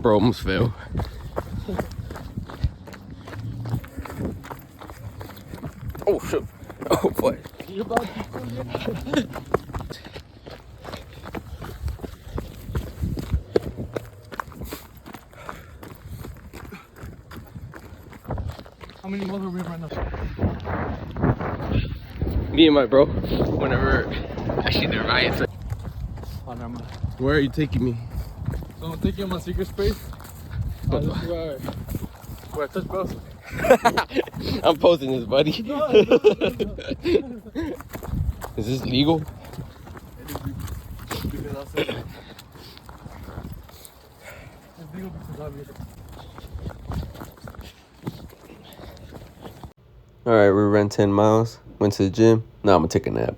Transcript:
Bro, almost fell. Oh shit. Oh boy. You about to go again? How many miles are we right now? Me and my bro, whenever actually they're riots. Oh, never mind. Where are you taking me? So I'm taking my secret space. This is where I touch both. I'm posting this, buddy. No. Is this legal? It is legal. Because I'll say it. It's legal because I'm here. All right, we ran 10 miles, went to the gym. Now I'm gonna take a nap.